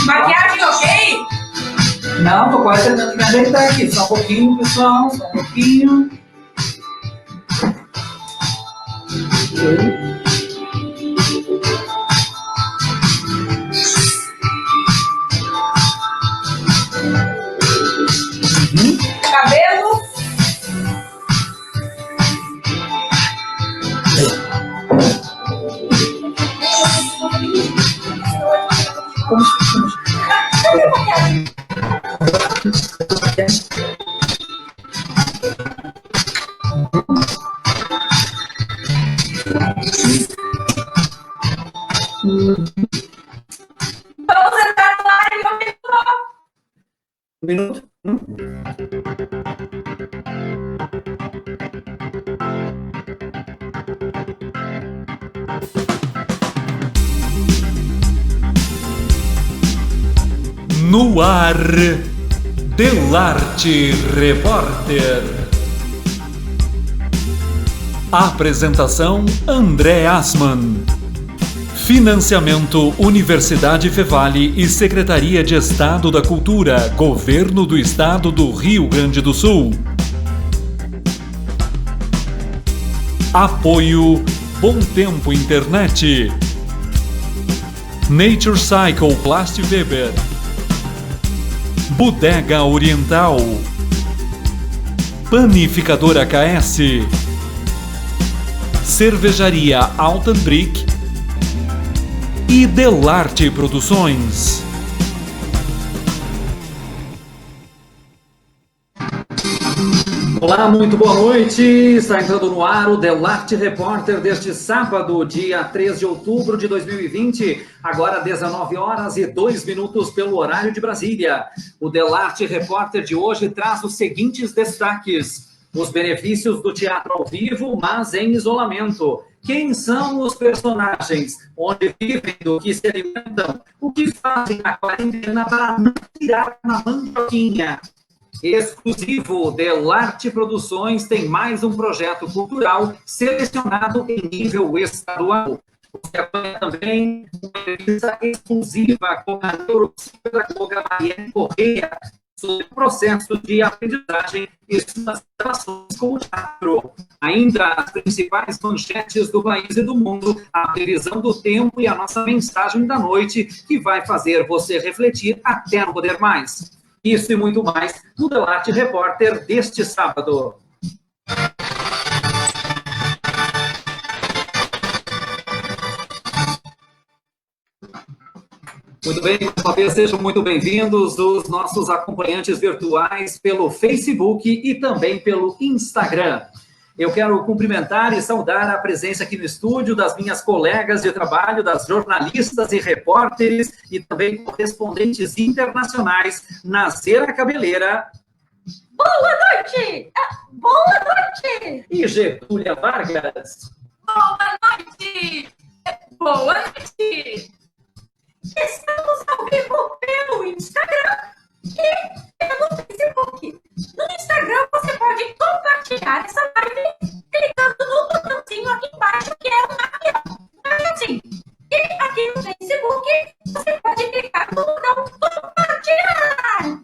Maquiagem ok? Não, tô quase tentando me ajeitar aqui. Só um pouquinho, pessoal. Só um pouquinho. Cabelo? Cadê a maquiagem? Vamos entrar no ar e aumentar. Um minuto. No ar, Delarte Repórter. Apresentação: André Assmann. Financiamento: Universidade Fevale e Secretaria de Estado da Cultura, Governo do Estado do Rio Grande do Sul. Apoio: Bom Tempo Internet, Nature Cycle Plast Weber, Bodega Oriental, Panificadora KS, Cervejaria Alten Brick e Delarte Produções. Olá, muito boa noite. Está entrando no ar o Delarte Repórter deste sábado, dia 3 de outubro de 2020, agora 19 horas e 2 minutos pelo horário de Brasília. O Delarte Repórter de hoje traz os seguintes destaques: os benefícios do teatro ao vivo, mas em isolamento. Quem são os personagens? Onde vivem, do que se alimentam? O que fazem na quarentena para não tirar na mandioquinha? Exclusivo, Delarte Produções tem mais um projeto cultural selecionado em nível estadual. Você acompanha também uma entrevista exclusiva com a neuropsicopedagoga Mariane Correia sobre o processo de aprendizagem e suas relações com o teatro. Ainda as principais manchetes do país e do mundo, a previsão do tempo e a nossa mensagem da noite, que vai fazer você refletir até não poder mais. Isso e muito mais no Delarte Repórter deste sábado. Muito bem, uma vez sejam muito bem-vindos os nossos acompanhantes virtuais pelo Facebook e também pelo Instagram. Eu quero cumprimentar e saudar a presença aqui no estúdio das minhas colegas de trabalho, das jornalistas e repórteres e também correspondentes internacionais, Nazera Cabeleira. Boa noite! Boa noite! E Getúlia Vargas. Boa noite! Boa noite! Estamos ao vivo pelo Instagram e pelo Facebook. No Instagram você pode compartilhar essa live clicando no botãozinho aqui embaixo, que é o aviãozinho. E aqui no Facebook você pode clicar no botão compartilhar.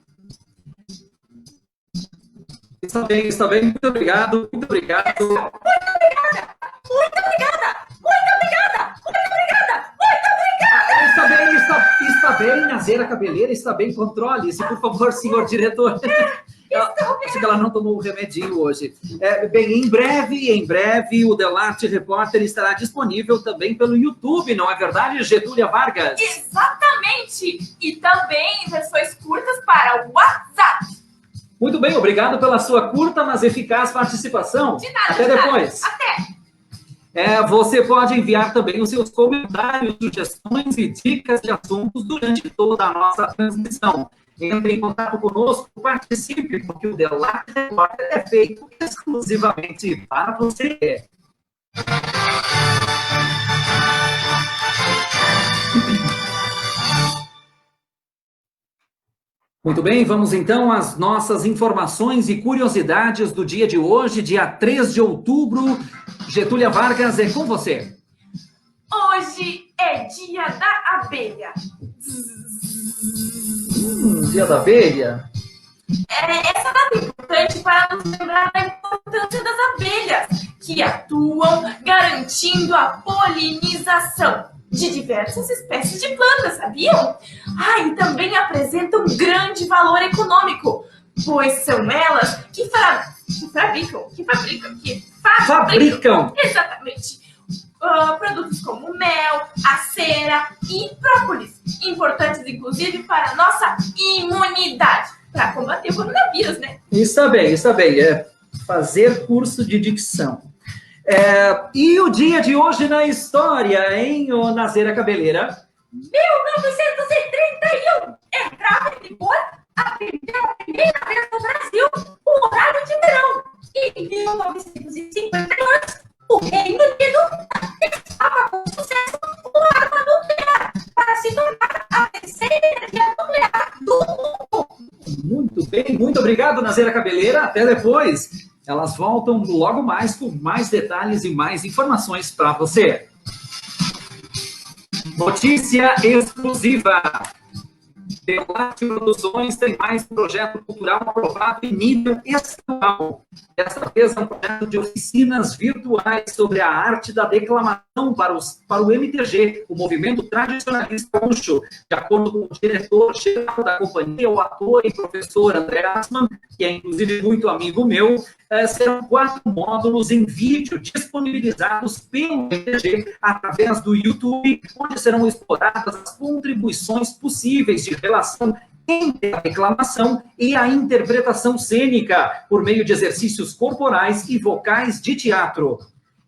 Está bem. Muito obrigado, muito obrigado. Muito obrigada! Muito obrigada! Muito obrigada! Muito obrigada! Muito obrigada! Está bem, Nazera Cabeleira, está bem, controle-se, por favor, senhor diretor. Acho que ela não tomou o remedinho hoje. Bem, em breve, o Delarte Repórter estará disponível também pelo YouTube, não é verdade, Getúlia Vargas? Exatamente! E também versões curtas para o WhatsApp. Muito bem, obrigado pela sua curta, mas eficaz participação. De nada, Até depois. Até! Você pode enviar também os seus comentários, sugestões e dicas de assuntos durante toda a nossa transmissão. Entre em contato conosco, participe, porque o Delarte Repórter é feito exclusivamente para você. Muito bem, vamos então às nossas informações e curiosidades do dia de hoje, dia 3 de outubro. Getúlia Vargas, é com você. Hoje é dia da abelha. Dia da abelha. Essa data é importante para nos lembrar da importância das abelhas, que atuam garantindo a polinização de diversas espécies de plantas, sabiam? E também apresentam grande valor econômico, pois são elas que fabricam exatamente produtos como mel, a cera e própolis, importantes inclusive para a nossa imunidade, para combater o coronavírus, né? Está bem. Fazer curso de dicção. E o dia de hoje na história, hein, ô Nazeira Cabeleira? 1931, entrava em vigor a primeira vez no Brasil o horário de verão. E em 1952, o Reino Unido estava com sucesso uma arma nuclear para se tornar a terceira energia nuclear do mundo. Muito bem, muito obrigado, Nazeira Cabeleira. Até depois. Elas voltam logo mais com mais detalhes e mais informações para você. Notícia exclusiva. Delarte Produções tem mais um projeto cultural aprovado em nível estadual. Desta vez é um projeto de oficinas virtuais sobre a arte da declamação para o MTG, o Movimento Tradicionalista Gaúcho. De acordo com o diretor-geral da companhia, o ator e professor André Assmann, que é inclusive muito amigo meu, serão 4 módulos em vídeo disponibilizados pelo MTG através do YouTube, onde serão exploradas as contribuições possíveis de relação entre a declamação e a interpretação cênica, por meio de exercícios corporais e vocais de teatro.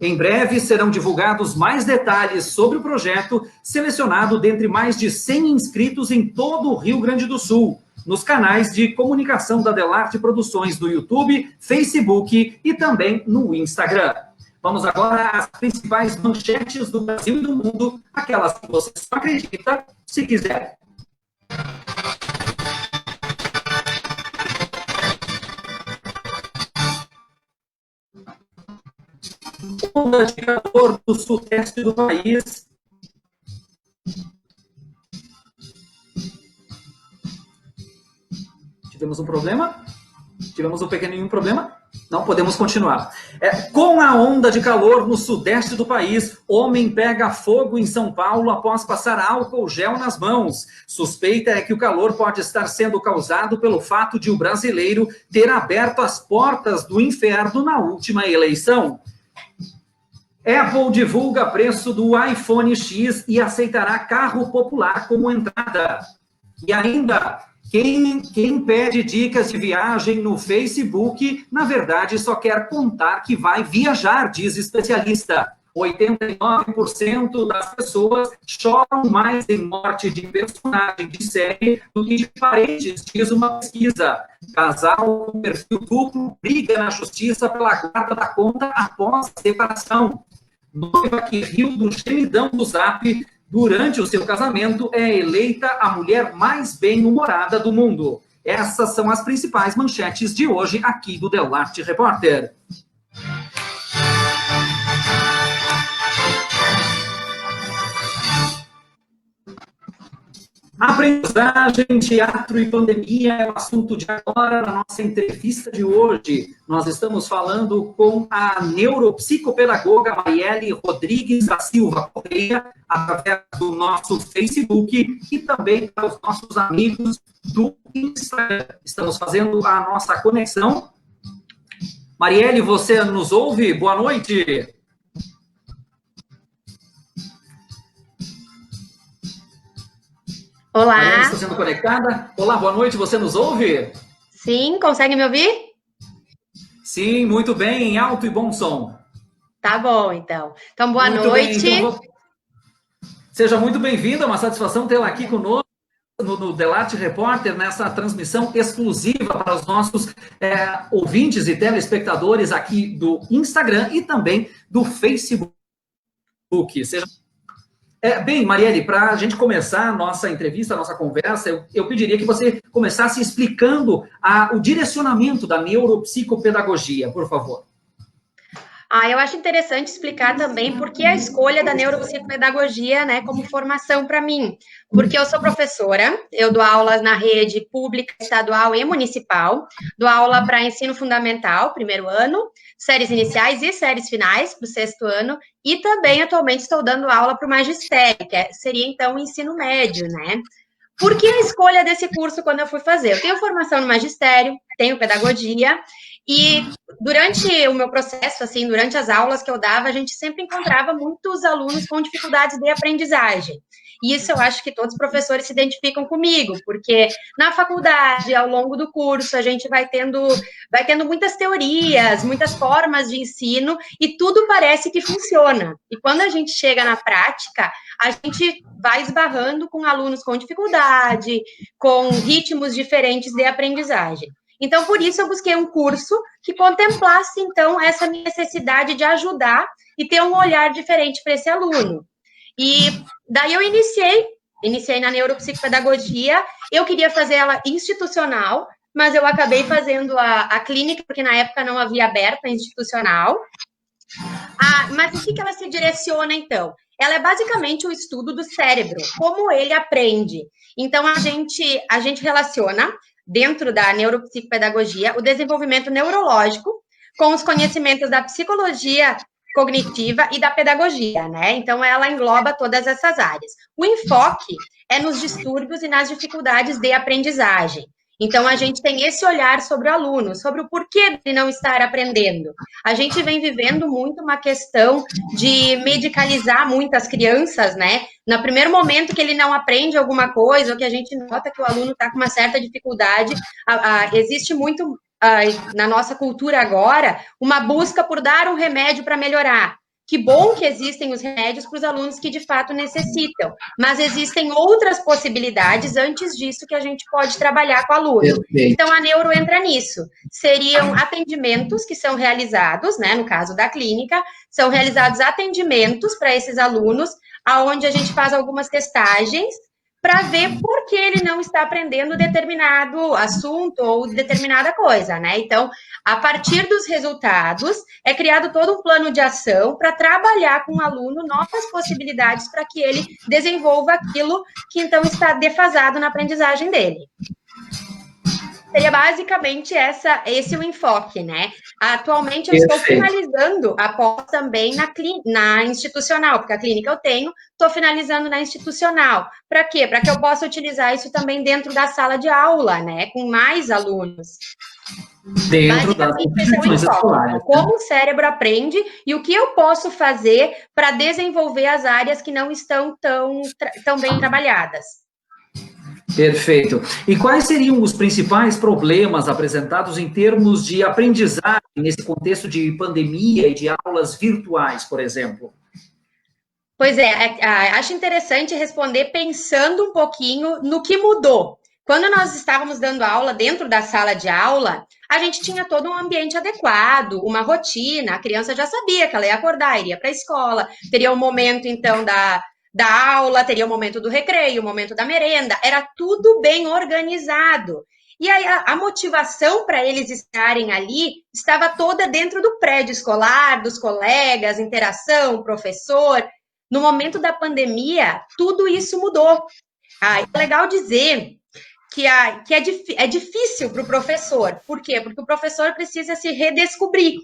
Em breve serão divulgados mais detalhes sobre o projeto, selecionado dentre mais de 100 inscritos em todo o Rio Grande do Sul, nos canais de comunicação da Delarte Produções do YouTube, Facebook e também no Instagram. Vamos agora às principais manchetes do Brasil e do mundo, aquelas que você só acredita se quiser. Onda de calor do sudeste do país. Tivemos um problema? Tivemos um pequenininho problema? Não podemos continuar. Com a onda de calor no sudeste do país, homem pega fogo em São Paulo após passar álcool gel nas mãos. Suspeita é que o calor pode estar sendo causado pelo fato de o brasileiro ter aberto as portas do inferno na última eleição. Apple divulga preço do iPhone X e aceitará carro popular como entrada. E ainda, quem pede dicas de viagem no Facebook, na verdade, só quer contar que vai viajar, diz especialista. 89% das pessoas choram mais em morte de personagem de série do que de parentes, diz uma pesquisa. Casal com perfil duplo briga na justiça pela guarda da conta após a separação. Noiva que riu do gemidão do Zap durante o seu casamento é eleita a mulher mais bem-humorada do mundo. Essas são as principais manchetes de hoje aqui do Delarte Repórter. Aprendizagem, teatro e pandemia é o assunto de agora na nossa entrevista de hoje. Nós estamos falando com a neuropsicopedagoga Marielle Rodrigues da Silva Correia, através do nosso Facebook e também para os nossos amigos do Instagram. Estamos fazendo a nossa conexão. Marielle, você nos ouve? Boa noite. Olá. Marielle está sendo conectada. Olá, boa noite, você nos ouve? Sim, consegue me ouvir? Sim, muito bem, em alto e bom som. Tá bom, então. Então, boa muito noite. Bem, então, seja muito bem-vinda, é uma satisfação tê-la aqui conosco no Delarte Repórter, nessa transmissão exclusiva para os nossos ouvintes e telespectadores aqui do Instagram e também do Facebook. Seja bem, Marielle, para a gente começar a nossa entrevista, a nossa conversa, eu pediria que você começasse explicando o direcionamento da neuropsicopedagogia, por favor. Eu acho interessante explicar também por que a escolha da neuropsicopedagogia, né, como formação para mim. Porque eu sou professora, eu dou aulas na rede pública, estadual e municipal, dou aula para ensino fundamental, primeiro ano, séries iniciais e séries finais, para o sexto ano, e também atualmente estou dando aula para o magistério, seria então o ensino médio, né? Por que a escolha desse curso quando eu fui fazer? Eu tenho formação no magistério, tenho pedagogia, e durante o meu processo, assim, durante as aulas que eu dava, a gente sempre encontrava muitos alunos com dificuldades de aprendizagem. E isso eu acho que todos os professores se identificam comigo, porque na faculdade, ao longo do curso, a gente vai tendo muitas teorias, muitas formas de ensino, e tudo parece que funciona. E quando a gente chega na prática, a gente vai esbarrando com alunos com dificuldade, com ritmos diferentes de aprendizagem. Então, por isso, eu busquei um curso que contemplasse, então, essa necessidade de ajudar e ter um olhar diferente para esse aluno. E daí eu iniciei na neuropsicopedagogia, eu queria fazer ela institucional, mas eu acabei fazendo a clínica, porque na época não havia aberta institucional. Mas o que ela se direciona, então? Ela é basicamente o estudo do cérebro, como ele aprende. Então, a gente relaciona, dentro da neuropsicopedagogia, o desenvolvimento neurológico com os conhecimentos da psicologia cognitiva e da pedagogia, né? Então, ela engloba todas essas áreas. O enfoque é nos distúrbios e nas dificuldades de aprendizagem. Então, a gente tem esse olhar sobre o aluno, sobre o porquê de não estar aprendendo. A gente vem vivendo muito uma questão de medicalizar muitas crianças, né? No primeiro momento que ele não aprende alguma coisa, ou que a gente nota que o aluno está com uma certa dificuldade, existe muito, na nossa cultura agora, uma busca por dar um remédio para melhorar. Que bom que existem os remédios para os alunos que de fato necessitam, mas existem outras possibilidades antes disso que a gente pode trabalhar com o aluno. Perfeito. Então, a neuro entra nisso. Seriam atendimentos que são realizados, né, no caso da clínica, são realizados atendimentos para esses alunos, onde a gente faz algumas testagens para ver por que ele não está aprendendo determinado assunto ou determinada coisa, né? Então, a partir dos resultados, é criado todo um plano de ação para trabalhar com o aluno novas possibilidades para que ele desenvolva aquilo que, então, está defasado na aprendizagem dele. Seria basicamente esse o enfoque, né? Atualmente eu estou finalizando após também na institucional, porque a clínica eu tenho, estou finalizando na institucional. Para quê? Para que eu possa utilizar isso também dentro da sala de aula, né? Com mais alunos. Dentro das instituições escolares. Como o cérebro aprende e o que eu posso fazer para desenvolver as áreas que não estão tão bem trabalhadas. Perfeito. E quais seriam os principais problemas apresentados em termos de aprendizagem nesse contexto de pandemia e de aulas virtuais, por exemplo? Pois acho interessante responder pensando um pouquinho no que mudou. Quando nós estávamos dando aula dentro da sala de aula, a gente tinha todo um ambiente adequado, uma rotina, a criança já sabia que ela ia acordar, iria para a escola, teria um momento, então, da aula, teria o momento do recreio, o momento da merenda, era tudo bem organizado. E aí a motivação para eles estarem ali estava toda dentro do prédio escolar, dos colegas, interação, professor. No momento da pandemia, tudo isso mudou. É legal dizer que é difícil para o professor. Por quê? Porque o professor precisa se redescobrir.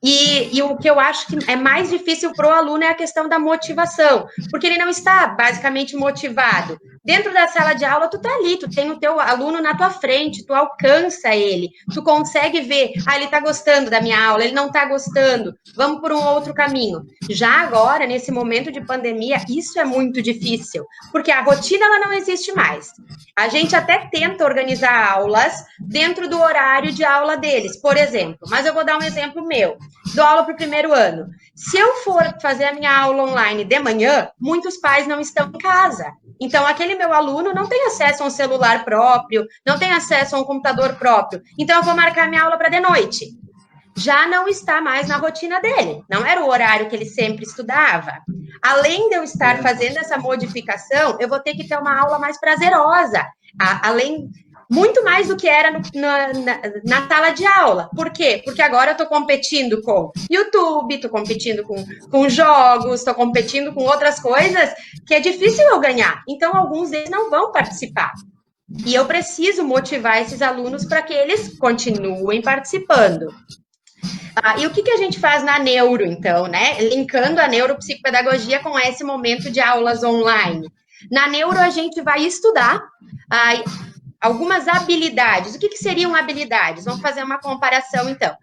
E o que eu acho que é mais difícil para o aluno é a questão da motivação, porque ele não está basicamente motivado. Dentro da sala de aula, tu tá ali, tu tem o teu aluno na tua frente, tu alcança ele, tu consegue ver, ele tá gostando da minha aula, ele não tá gostando, vamos por um outro caminho. Já agora, nesse momento de pandemia, isso é muito difícil, porque a rotina ela não existe mais. A gente até tenta organizar aulas dentro do horário de aula deles, por exemplo, mas eu vou dar um exemplo meu. Dou aula para o primeiro ano. Se eu for fazer a minha aula online de manhã, muitos pais não estão em casa. Então, aquele meu aluno não tem acesso a um celular próprio, não tem acesso a um computador próprio. Então, eu vou marcar minha aula para de noite. Já não está mais na rotina dele. Não era o horário que ele sempre estudava. Além de eu estar fazendo essa modificação, eu vou ter que ter uma aula mais prazerosa. muito mais do que era na sala de aula. Por quê? Porque agora eu estou competindo com YouTube, estou competindo com jogos, estou competindo com outras coisas que é difícil eu ganhar. Então, alguns deles não vão participar. E eu preciso motivar esses alunos para que eles continuem participando. E o que a gente faz na neuro, então, né? Linkando a neuropsicopedagogia com esse momento de aulas online. Na neuro, a gente vai estudar algumas habilidades. O que seriam habilidades? Vamos fazer uma comparação, então.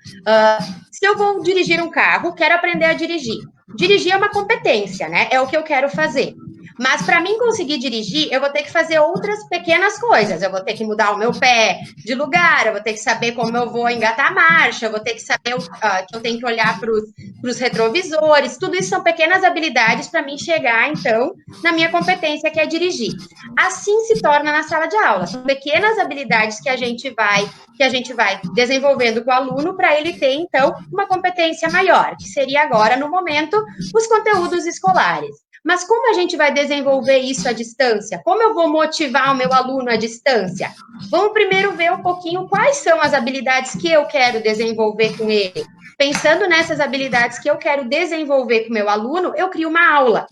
Se eu vou dirigir um carro, quero aprender a dirigir. Dirigir é uma competência, né? É o que eu quero fazer. Mas para mim conseguir dirigir, eu vou ter que fazer outras pequenas coisas. Eu vou ter que mudar o meu pé de lugar, eu vou ter que saber como eu vou engatar a marcha, eu vou ter que saber que eu tenho que olhar para os retrovisores. Tudo isso são pequenas habilidades para mim chegar, então, na minha competência, que é dirigir. Assim se torna na sala de aula. São pequenas habilidades que a gente vai desenvolvendo com o aluno para ele ter, então, uma competência maior, que seria agora, no momento, os conteúdos escolares. Mas como a gente vai desenvolver isso à distância? Como eu vou motivar o meu aluno à distância? Vamos primeiro ver um pouquinho quais são as habilidades que eu quero desenvolver com ele. Pensando nessas habilidades que eu quero desenvolver com o meu aluno, eu crio uma aula.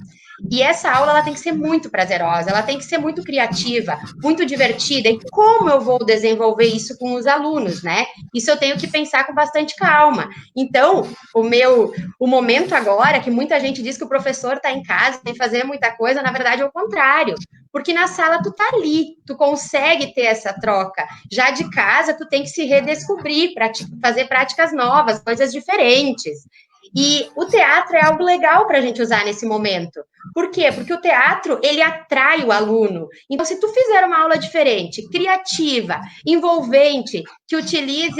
E essa aula ela tem que ser muito prazerosa, ela tem que ser muito criativa, muito divertida. E como eu vou desenvolver isso com os alunos, né? Isso eu tenho que pensar com bastante calma. Então, o momento agora, que muita gente diz que o professor está em casa, tem que fazer muita coisa, na verdade é o contrário. Porque na sala tu tá ali, tu consegue ter essa troca. Já de casa, tu tem que se redescobrir, fazer práticas novas, coisas diferentes. E o teatro é algo legal para a gente usar nesse momento. Por quê? Porque o teatro, ele atrai o aluno. Então, se tu fizer uma aula diferente, criativa, envolvente, que utilize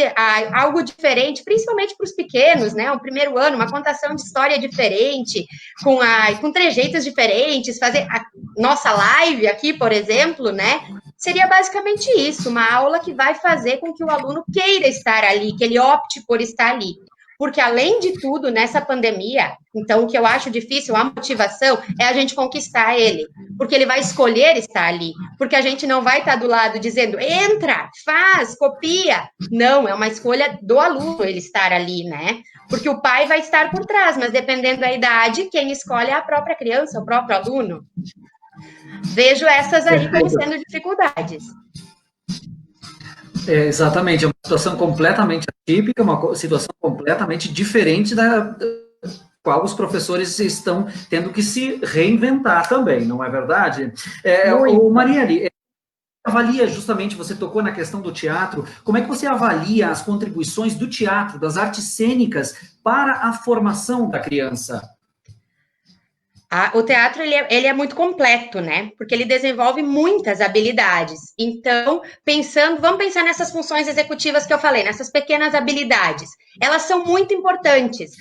algo diferente, principalmente para os pequenos, né? Um primeiro ano, uma contação de história diferente, com trejeitos diferentes, fazer a nossa live aqui, por exemplo, né? Seria basicamente isso, uma aula que vai fazer com que o aluno queira estar ali, que ele opte por estar ali. Porque, além de tudo, nessa pandemia, então, o que eu acho difícil, a motivação, é a gente conquistar ele. Porque ele vai escolher estar ali. Porque a gente não vai estar do lado dizendo, entra, faz, copia. Não, é uma escolha do aluno ele estar ali, né? Porque o pai vai estar por trás, mas dependendo da idade, quem escolhe é a própria criança, o próprio aluno. Vejo essas aí como sendo dificuldades. Exatamente, é uma situação completamente atípica, uma situação completamente diferente da qual os professores estão tendo que se reinventar também, não é verdade? Marielle, avalia justamente, você tocou na questão do teatro, como é que você avalia as contribuições do teatro, das artes cênicas, para a formação da criança? O teatro, ele é muito completo, né? Porque ele desenvolve muitas habilidades. Então, vamos pensar nessas funções executivas que eu falei, nessas pequenas habilidades. Elas são muito importantes.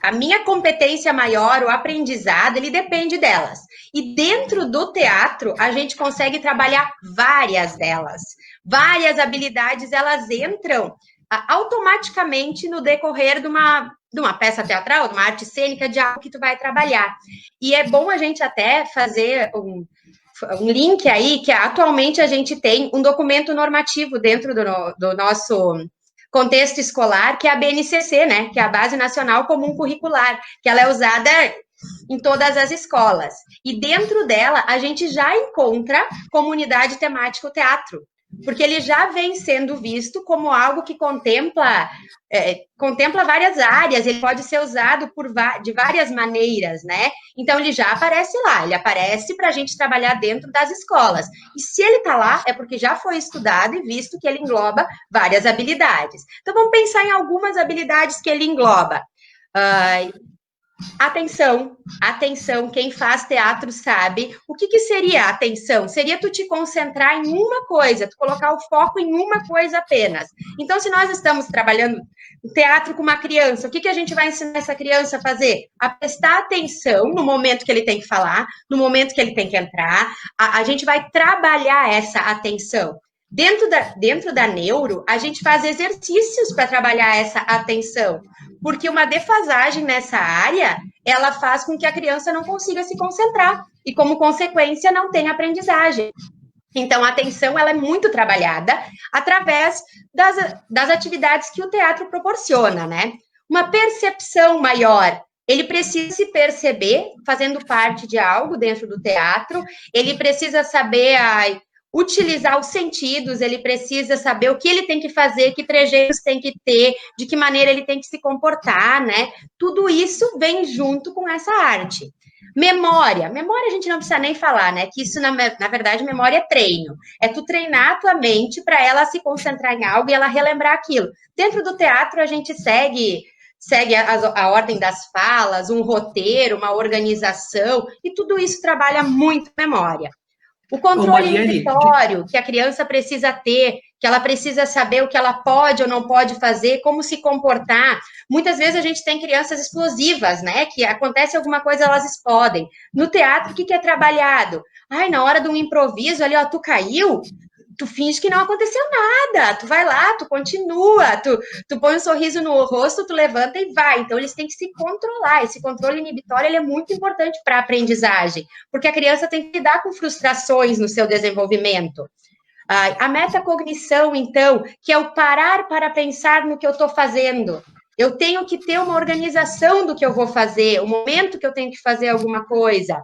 A minha competência maior, o aprendizado, ele depende delas. E dentro do teatro, a gente consegue trabalhar várias delas. Várias habilidades, elas entram automaticamente no decorrer de uma peça teatral, de uma arte cênica, de algo que tu vai trabalhar. E é bom a gente até fazer um link aí, que atualmente a gente tem um documento normativo dentro do nosso contexto escolar, que é a BNCC, né? Que é a Base Nacional Comum Curricular, que ela é usada em todas as escolas. E dentro dela, a gente já encontra comunidade temática o teatro, porque ele já vem sendo visto como algo que contempla várias áreas, ele pode ser usado de várias maneiras, né? Então, ele já aparece lá, ele aparece para a gente trabalhar dentro das escolas. E se ele está lá, é porque já foi estudado e visto que ele engloba várias habilidades. Então, vamos pensar em algumas habilidades que ele engloba. Atenção, quem faz teatro sabe. O que seria atenção? Seria tu te concentrar em uma coisa, tu colocar o foco em uma coisa apenas. Então, se nós estamos trabalhando teatro com uma criança, o que a gente vai ensinar essa criança a fazer? A prestar atenção no momento que ele tem que falar, no momento que ele tem que entrar. A gente vai trabalhar essa atenção. Dentro da neuro, a gente faz exercícios para trabalhar essa atenção, porque uma defasagem nessa área, ela faz com que a criança não consiga se concentrar e, como consequência, não tenha aprendizagem. Então, a atenção, ela é muito trabalhada através das atividades que o teatro proporciona, né? Uma percepção maior. Ele precisa se perceber fazendo parte de algo dentro do teatro, ele precisa saber utilizar os sentidos, ele precisa saber o que ele tem que fazer, que trejeitos tem que ter, de que maneira ele tem que se comportar, né? Tudo isso vem junto com essa arte. Memória a gente não precisa nem falar, né? Que isso, na verdade, memória é treino. É tu treinar a tua mente para ela se concentrar em algo e ela relembrar aquilo. Dentro do teatro, a gente segue a ordem das falas, um roteiro, uma organização, e tudo isso trabalha muito memória. O controle inibitório que a criança precisa ter, que ela precisa saber o que ela pode ou não pode fazer, como se comportar. Muitas vezes a gente tem crianças explosivas, né? Que acontece alguma coisa, elas explodem. No teatro, o que é trabalhado? Ai, na hora de um improviso ali, ó, tu caiu, tu finge que não aconteceu nada, tu vai lá, tu continua, tu põe um sorriso no rosto, tu levanta e vai. Então, eles têm que se controlar. Esse controle inibitório, ele é muito importante para a aprendizagem, porque a criança tem que lidar com frustrações no seu desenvolvimento. A metacognição, então, que é o parar para pensar no que eu estou fazendo. Eu tenho que ter uma organização do que eu vou fazer, o momento que eu tenho que fazer alguma coisa.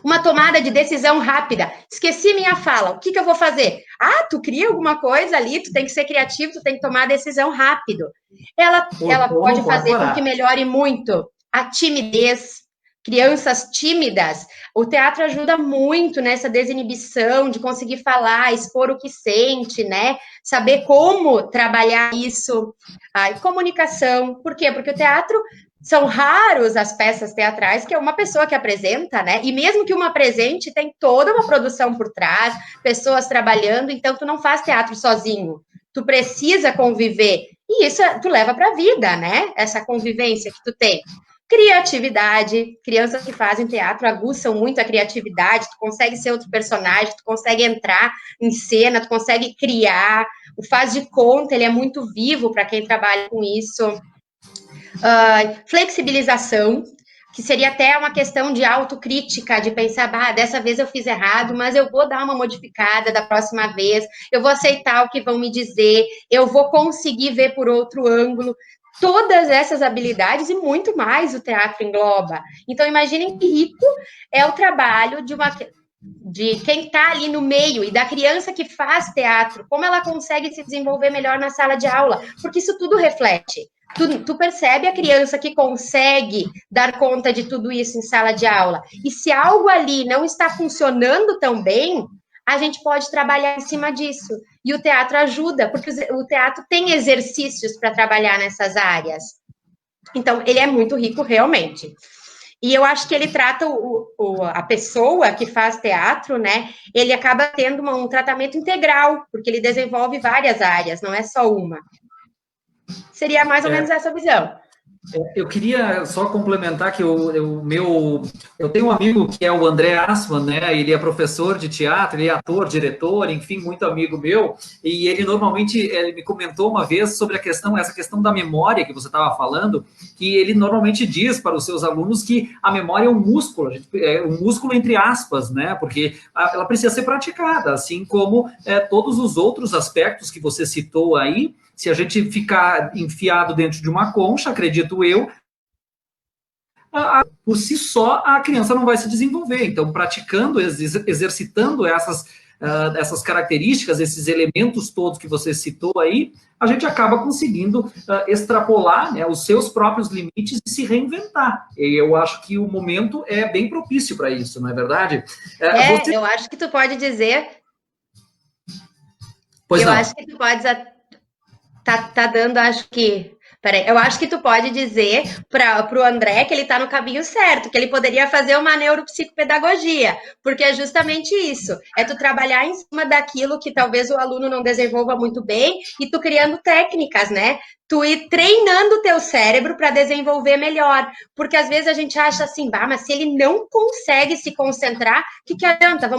Uma tomada de decisão rápida. Esqueci minha fala. O que eu vou fazer? Ah, tu cria alguma coisa ali, tu tem que ser criativo, tu tem que tomar a decisão rápido. Ela pode fazer com que melhore muito a timidez. Crianças tímidas, o teatro ajuda muito nessa desinibição de conseguir falar, expor o que sente, né? Saber como trabalhar isso. Comunicação. Por quê? Porque o teatro... São raros as peças teatrais que é uma pessoa que apresenta, né? E mesmo que uma apresente, tem toda uma produção por trás, pessoas trabalhando, então tu não faz teatro sozinho. Tu precisa conviver. E isso tu leva para a vida, né? Essa convivência que tu tem. Criatividade. Crianças que fazem teatro aguçam muito a criatividade, tu consegue ser outro personagem, tu consegue entrar em cena, tu consegue criar. O faz de conta, ele é muito vivo para quem trabalha com isso. Flexibilização, que seria até uma questão de autocrítica, de pensar, dessa vez eu fiz errado, mas eu vou dar uma modificada da próxima vez, eu vou aceitar o que vão me dizer, eu vou conseguir ver por outro ângulo. Todas essas habilidades e muito mais o teatro engloba. Então, imaginem que rico é o trabalho de quem está ali no meio e da criança que faz teatro, como ela consegue se desenvolver melhor na sala de aula, porque isso tudo reflete. Tu percebe a criança que consegue dar conta de tudo isso em sala de aula. E se algo ali não está funcionando tão bem, a gente pode trabalhar em cima disso. E o teatro ajuda, porque o teatro tem exercícios para trabalhar nessas áreas. Então, ele é muito rico, realmente. E eu acho que ele trata a pessoa que faz teatro, né? Ele acaba tendo um tratamento integral, porque ele desenvolve várias áreas, não é só uma. Seria mais ou menos essa visão. Eu queria só complementar que eu tenho um amigo que é o André Assman, né? Ele é professor de teatro, ele é ator, diretor, enfim, muito amigo meu. E ele me comentou uma vez sobre essa questão da memória que você estava falando, que ele normalmente diz para os seus alunos que a memória é um músculo entre aspas, né? Porque ela precisa ser praticada, assim como todos os outros aspectos que você citou aí. Se a gente ficar enfiado dentro de uma concha, acredito eu, por si só a criança não vai se desenvolver. Então, praticando, exercitando essas características, esses elementos todos que você citou aí, a gente acaba conseguindo extrapolar, né, os seus próprios limites e se reinventar. E eu acho que o momento é bem propício para isso, não é verdade? Eu acho que tu pode dizer... Acho que tu pode... Tá dando, acho que... Peraí, eu acho que tu pode dizer para o André que ele está no caminho certo, que ele poderia fazer uma neuropsicopedagogia, porque é justamente isso, é tu trabalhar em cima daquilo que talvez o aluno não desenvolva muito bem e tu criando técnicas, né? Tu ir treinando o teu cérebro para desenvolver melhor, porque às vezes a gente acha assim, mas se ele não consegue se concentrar, o que adianta?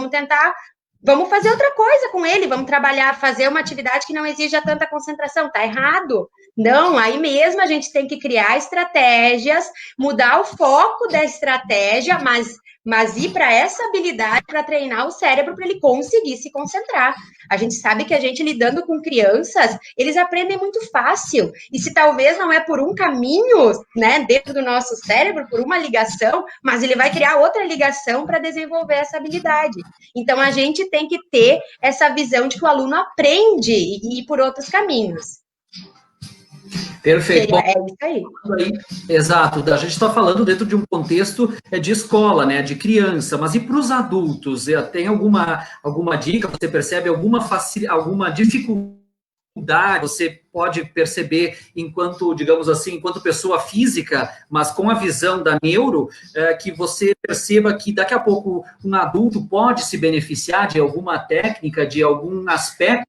Vamos fazer outra coisa com ele, vamos trabalhar, fazer uma atividade que não exija tanta concentração, tá errado. Não, aí mesmo a gente tem que criar estratégias, mudar o foco da estratégia, mas ir para essa habilidade para treinar o cérebro para ele conseguir se concentrar. A gente sabe que a gente lidando com crianças, eles aprendem muito fácil. E se talvez não é por um caminho, né, dentro do nosso cérebro, por uma ligação, mas ele vai criar outra ligação para desenvolver essa habilidade. Então a gente tem que ter essa visão de que o aluno aprende e ir por outros caminhos. Perfeito. É isso aí. Exato. A gente está falando dentro de um contexto de escola, né, de criança, mas e para os adultos? Tem alguma dica? Você percebe alguma dificuldade? Você pode perceber enquanto, digamos assim, enquanto pessoa física, mas com a visão da neuro, que você perceba que daqui a pouco um adulto pode se beneficiar de alguma técnica, de algum aspecto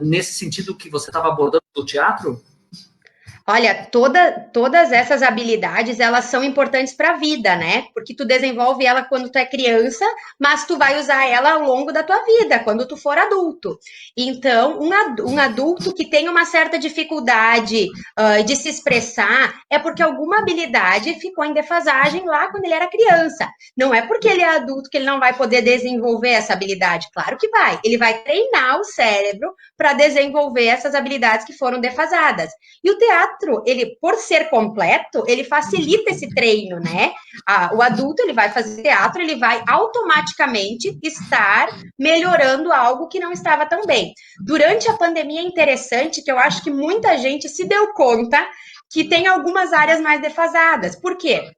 nesse sentido que você estava abordando do teatro? Olha, todas essas habilidades, elas são importantes para a vida, né? Porque tu desenvolve ela quando tu é criança, mas tu vai usar ela ao longo da tua vida, quando tu for adulto. Então, um adulto que tem uma certa dificuldade de se expressar, é porque alguma habilidade ficou em defasagem lá quando ele era criança. Não é porque ele é adulto que ele não vai poder desenvolver essa habilidade. Claro que vai. Ele vai treinar o cérebro para desenvolver essas habilidades que foram defasadas. E o teatro, ele, por ser completo, ele facilita esse treino, né? O adulto, ele vai fazer teatro, ele vai automaticamente estar melhorando algo que não estava tão bem. Durante a pandemia é interessante que eu acho que muita gente se deu conta que tem algumas áreas mais defasadas. Por quê?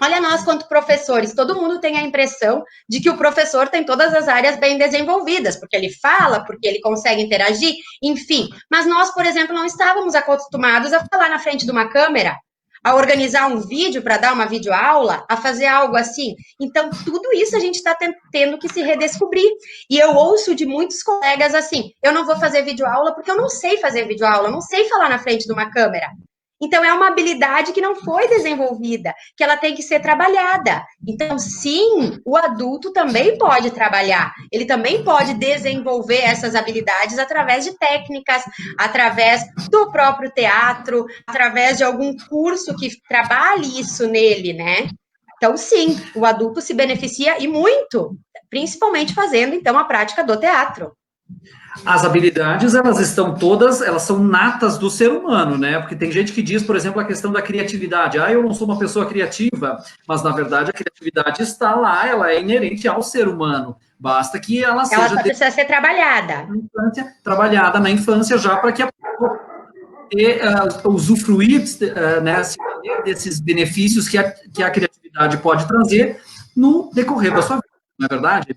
Olha, nós, quanto professores, todo mundo tem a impressão de que o professor tem todas as áreas bem desenvolvidas, porque ele fala, porque ele consegue interagir, enfim. Mas nós, por exemplo, não estávamos acostumados a falar na frente de uma câmera, a organizar um vídeo para dar uma videoaula, a fazer algo assim. Então, tudo isso a gente está tendo que se redescobrir. E eu ouço de muitos colegas assim, eu não vou fazer videoaula porque eu não sei fazer videoaula, eu não sei falar na frente de uma câmera. Então, é uma habilidade que não foi desenvolvida, que ela tem que ser trabalhada. Então, sim, o adulto também pode trabalhar, ele também pode desenvolver essas habilidades através de técnicas, através do próprio teatro, através de algum curso que trabalhe isso nele, né? Então, sim, o adulto se beneficia e muito, principalmente fazendo, então, a prática do teatro. As habilidades, elas são natas do ser humano, né? Porque tem gente que diz, por exemplo, a questão da criatividade. Eu não sou uma pessoa criativa, mas, na verdade, a criatividade está lá, ela é inerente ao ser humano. Basta que ela seja... Ela precisa ser trabalhada. Trabalhada na infância já para que a pessoa usufruir, né, desses benefícios que a criatividade pode trazer no decorrer da sua vida, não é verdade?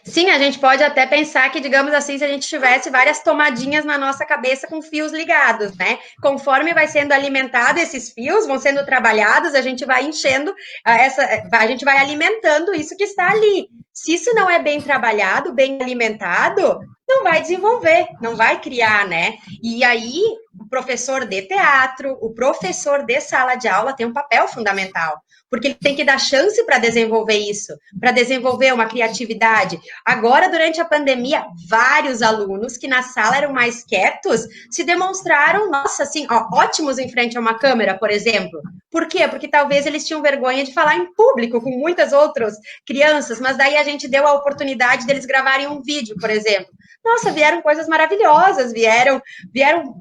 Sim, a gente pode até pensar que, digamos assim, se a gente tivesse várias tomadinhas na nossa cabeça com fios ligados, né? Conforme vai sendo alimentado esses fios, vão sendo trabalhados, a gente vai enchendo, a gente vai alimentando isso que está ali. Se isso não é bem trabalhado, bem alimentado, não vai desenvolver, não vai criar, né? E aí, o professor de teatro, o professor de sala de aula tem um papel fundamental, porque ele tem que dar chance para desenvolver isso, para desenvolver uma criatividade. Agora, durante a pandemia, vários alunos que na sala eram mais quietos se demonstraram, nossa, assim, ótimos em frente a uma câmera, por exemplo. Por quê? Porque talvez eles tinham vergonha de falar em público com muitas outras crianças, mas daí a gente deu a oportunidade deles gravarem um vídeo, por exemplo. Nossa, vieram coisas maravilhosas, vieram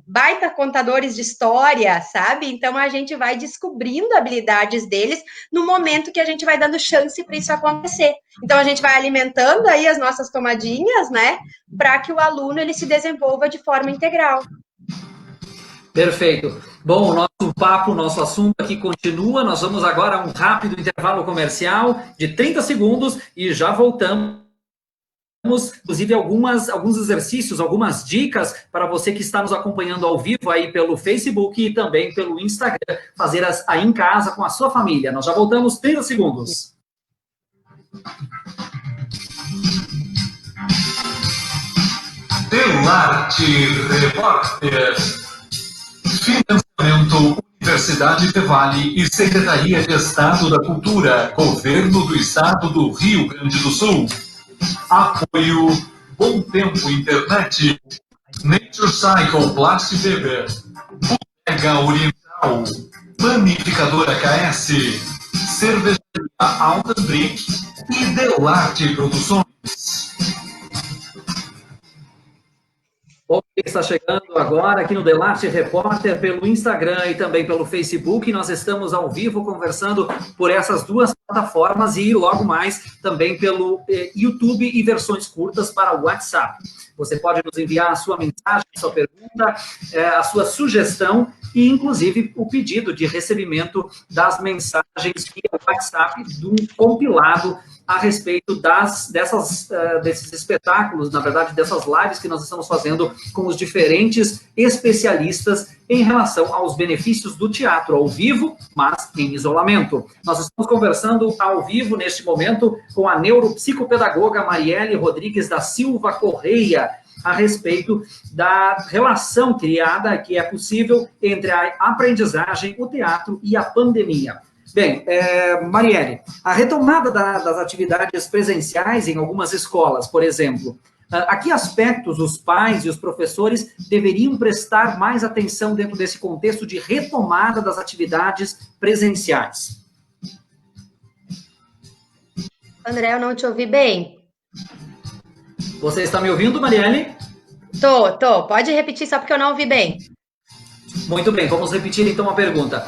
baita contadores de história, sabe? Então, a gente vai descobrindo habilidades deles no momento que a gente vai dando chance para isso acontecer. Então, a gente vai alimentando aí as nossas tomadinhas, né? Para que o aluno, ele se desenvolva de forma integral. Perfeito. Bom, o nosso papo, o nosso assunto aqui continua. Nós vamos agora a um rápido intervalo comercial de 30 segundos e já voltamos. Inclusive, alguns exercícios, algumas dicas para você que está nos acompanhando ao vivo aí pelo Facebook e também pelo Instagram, fazer aí em casa com a sua família. Nós já voltamos 30 segundos. Delarte Repórter. Financiamento Universidade Fevale e Secretaria de Estado da Cultura, Governo do Estado do Rio Grande do Sul. Apoio Bom Tempo Internet, Nature Cycle Plastic Paper, Mega Oriental, Panificadora KS, Cervejaria Alta Brick e Delarte Produções. Bom, está chegando agora aqui no Delarte Repórter pelo Instagram e também pelo Facebook. Nós estamos ao vivo conversando por essas duas plataformas e logo mais também pelo YouTube e versões curtas para o WhatsApp. Você pode nos enviar a sua mensagem, a sua pergunta, a sua sugestão e, inclusive, o pedido de recebimento das mensagens via WhatsApp do compilado a respeito desses espetáculos, na verdade, dessas lives que nós estamos fazendo com os diferentes especialistas em relação aos benefícios do teatro ao vivo, mas em isolamento. Nós estamos conversando ao vivo, neste momento, com a neuropsicopedagoga Marielle Rodrigues da Silva Correia, a respeito da relação criada, que é possível, entre a aprendizagem, o teatro e a pandemia. Bem, Marielle, a retomada das atividades presenciais em algumas escolas, por exemplo, a que aspectos os pais e os professores deveriam prestar mais atenção dentro desse contexto de retomada das atividades presenciais? André, eu não te ouvi bem. Você está me ouvindo, Marielle? Tô. Pode repetir só porque eu não ouvi bem. Muito bem, vamos repetir então a pergunta.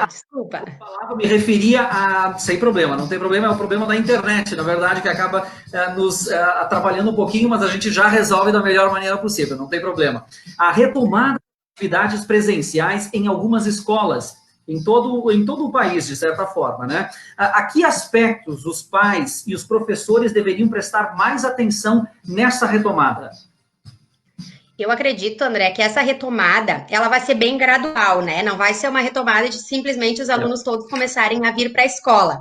Desculpa. A palavra me referia a... Sem problema, não tem problema, é o problema da internet, na verdade, que acaba nos atrapalhando um pouquinho, mas a gente já resolve da melhor maneira possível, não tem problema. A retomada de atividades presenciais em algumas escolas, em todo o país, de certa forma, né? A que aspectos os pais e os professores deveriam prestar mais atenção nessa retomada? Eu acredito, André, que essa retomada, ela vai ser bem gradual, né? Não vai ser uma retomada de simplesmente os alunos todos começarem a vir para a escola.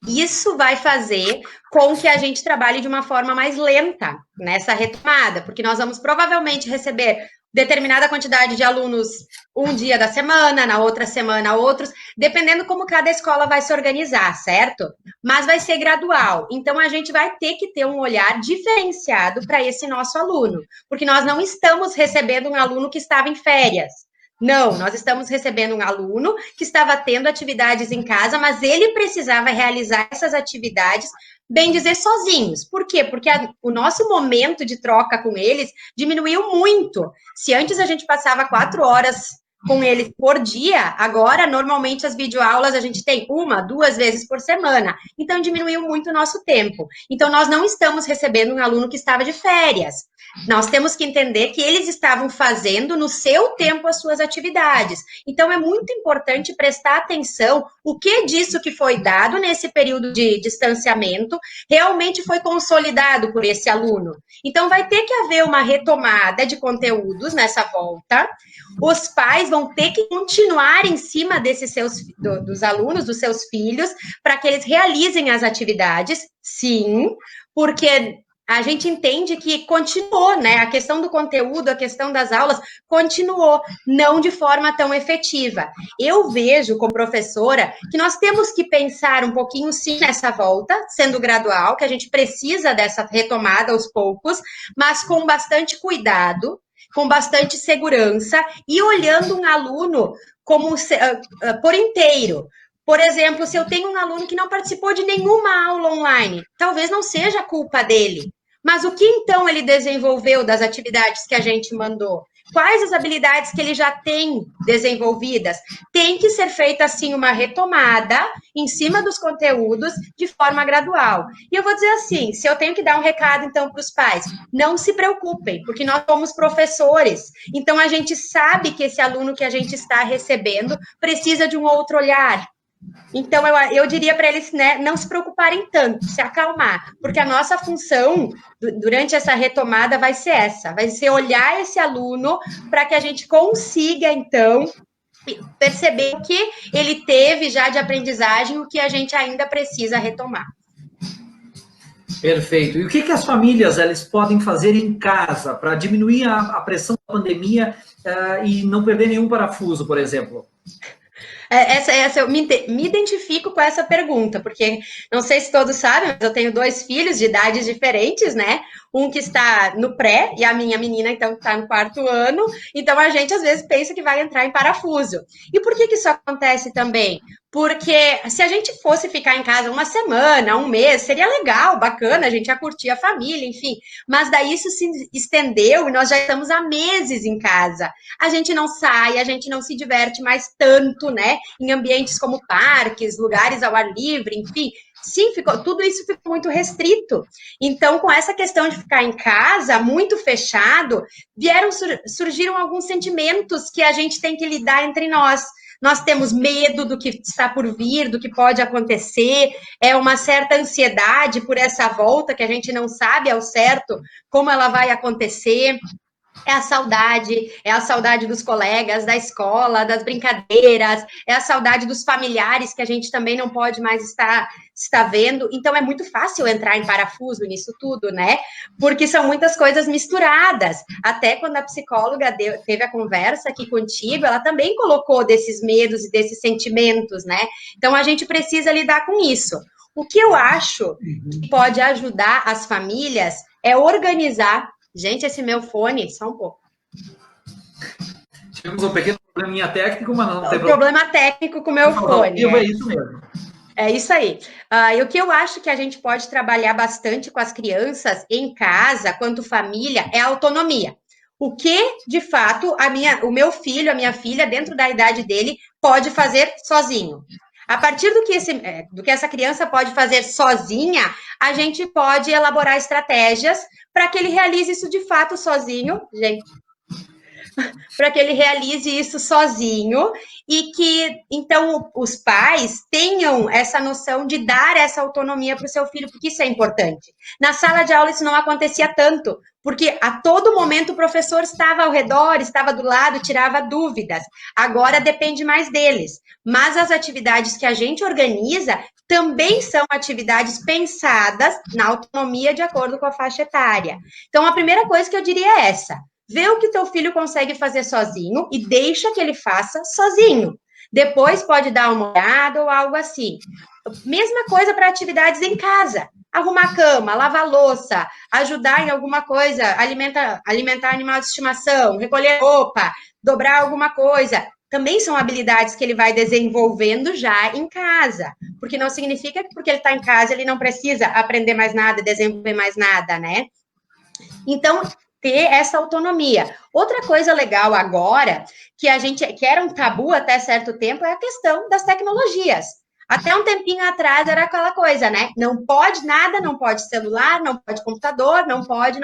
Isso vai fazer com que a gente trabalhe de uma forma mais lenta nessa retomada, porque nós vamos provavelmente receber determinada quantidade de alunos um dia da semana, na outra semana outros, dependendo como cada escola vai se organizar, certo? Mas vai ser gradual. Então, a gente vai ter que ter um olhar diferenciado para esse nosso aluno, porque nós não estamos recebendo um aluno que estava em férias. Não, nós estamos recebendo um aluno que estava tendo atividades em casa, mas ele precisava realizar essas atividades, bem dizer, sozinhos. Por quê? Porque o nosso momento de troca com eles diminuiu muito. Se antes a gente passava 4 horas com eles por dia, agora, normalmente, as videoaulas a gente tem 1, 2 vezes por semana. Então, diminuiu muito o nosso tempo. Então, nós não estamos recebendo um aluno que estava de férias. Nós temos que entender que eles estavam fazendo no seu tempo as suas atividades. Então, é muito importante prestar atenção o que disso que foi dado nesse período de distanciamento realmente foi consolidado por esse aluno. Então, vai ter que haver uma retomada de conteúdos nessa volta. Os pais vão ter que continuar em cima dos alunos, dos seus filhos, para que eles realizem as atividades, sim, porque a gente entende que continuou, né? A questão do conteúdo, a questão das aulas, continuou, não de forma tão efetiva. Eu vejo, como professora, que nós temos que pensar um pouquinho, sim, nessa volta, sendo gradual, que a gente precisa dessa retomada aos poucos, mas com bastante cuidado, com bastante segurança e olhando um aluno como por inteiro. Por exemplo, se eu tenho um aluno que não participou de nenhuma aula online, talvez não seja culpa dele. Mas o que então ele desenvolveu das atividades que a gente mandou? Quais as habilidades que ele já tem desenvolvidas? Tem que ser feita, assim, uma retomada em cima dos conteúdos de forma gradual. E eu vou dizer assim, se eu tenho que dar um recado, então, para os pais, não se preocupem, porque nós somos professores. Então, a gente sabe que esse aluno que a gente está recebendo precisa de um outro olhar. Então, eu diria para eles, né, não se preocuparem tanto, se acalmar, porque a nossa função durante essa retomada vai ser essa, vai ser olhar esse aluno para que a gente consiga, então, perceber o que ele teve já de aprendizagem, o que a gente ainda precisa retomar. Perfeito. E o que as famílias elas podem fazer em casa para diminuir a pressão da pandemia e não perder nenhum parafuso, por exemplo? Eu me identifico com essa pergunta, porque não sei se todos sabem, mas eu tenho 2 filhos de idades diferentes, né? Um que está no pré e a minha menina, então, está no 4º ano. Então, a gente, às vezes, pensa que vai entrar em parafuso. E por que isso acontece também? Porque se a gente fosse ficar em casa uma semana, um mês, seria legal, bacana, a gente ia curtir a família, enfim. Mas daí isso se estendeu e nós já estamos há meses em casa. A gente não sai, a gente não se diverte mais tanto, né? Em ambientes como parques, lugares ao ar livre, enfim. Sim, tudo isso ficou muito restrito. Então, com essa questão de ficar em casa, muito fechado, surgiram alguns sentimentos que a gente tem que lidar entre nós. Nós temos medo do que está por vir, do que pode acontecer, é uma certa ansiedade por essa volta que a gente não sabe ao certo como ela vai acontecer. É a saudade dos colegas, da escola, das brincadeiras, é a saudade dos familiares que a gente também não pode mais estar vendo. Então, é muito fácil entrar em parafuso nisso tudo, né? Porque são muitas coisas misturadas. Até quando a psicóloga teve a conversa aqui contigo, ela também colocou desses medos e desses sentimentos, né? Então, a gente precisa lidar com isso. O que eu acho que pode ajudar as famílias é organizar. Gente, esse meu fone, só um pouco. Tivemos um pequeno probleminha técnico, mas não tem problema técnico com o meu fone. É isso mesmo. É isso aí. E o que eu acho que a gente pode trabalhar bastante com as crianças em casa, quanto família, é a autonomia. O que, de fato, o meu filho, a minha filha, dentro da idade dele, pode fazer sozinho. A partir do que essa criança pode fazer sozinha, a gente pode elaborar estratégias para que ele realize isso de fato sozinho, gente. Para que ele realize isso sozinho e que, então, os pais tenham essa noção de dar essa autonomia para o seu filho, porque isso é importante. Na sala de aula isso não acontecia tanto, porque a todo momento o professor estava ao redor, estava do lado, tirava dúvidas. Agora depende mais deles. Mas as atividades que a gente organiza também são atividades pensadas na autonomia de acordo com a faixa etária. Então, a primeira coisa que eu diria é essa: vê o que teu filho consegue fazer sozinho e deixa que ele faça sozinho. Depois pode dar uma olhada ou algo assim. Mesma coisa para atividades em casa. Arrumar a cama, lavar louça, ajudar em alguma coisa, alimentar animal de estimação, recolher roupa, dobrar alguma coisa. Também são habilidades que ele vai desenvolvendo já em casa. Porque não significa que porque ele está em casa ele não precisa aprender mais nada, desenvolver mais nada, né? Então, ter essa autonomia. Outra coisa legal agora, que era um tabu até certo tempo, é a questão das tecnologias. Até um tempinho atrás era aquela coisa, né? Não pode nada, não pode celular, não pode computador, não pode.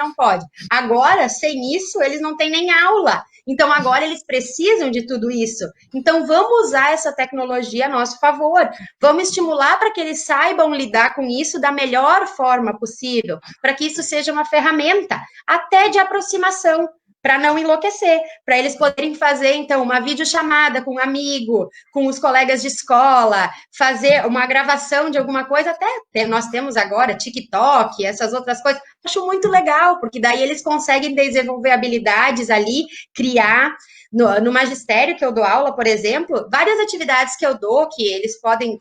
Agora, sem isso, eles não têm nem aula. Então, agora eles precisam de tudo isso. Então, vamos usar essa tecnologia a nosso favor. Vamos estimular para que eles saibam lidar com isso da melhor forma possível, para que isso seja uma ferramenta até de aproximação, para não enlouquecer, para eles poderem fazer, então, uma videochamada com um amigo, com os colegas de escola, fazer uma gravação de alguma coisa, até nós temos agora TikTok, essas outras coisas. Acho muito legal, porque daí eles conseguem desenvolver habilidades ali, criar. No magistério que eu dou aula, por exemplo, várias atividades que eu dou, que eles podem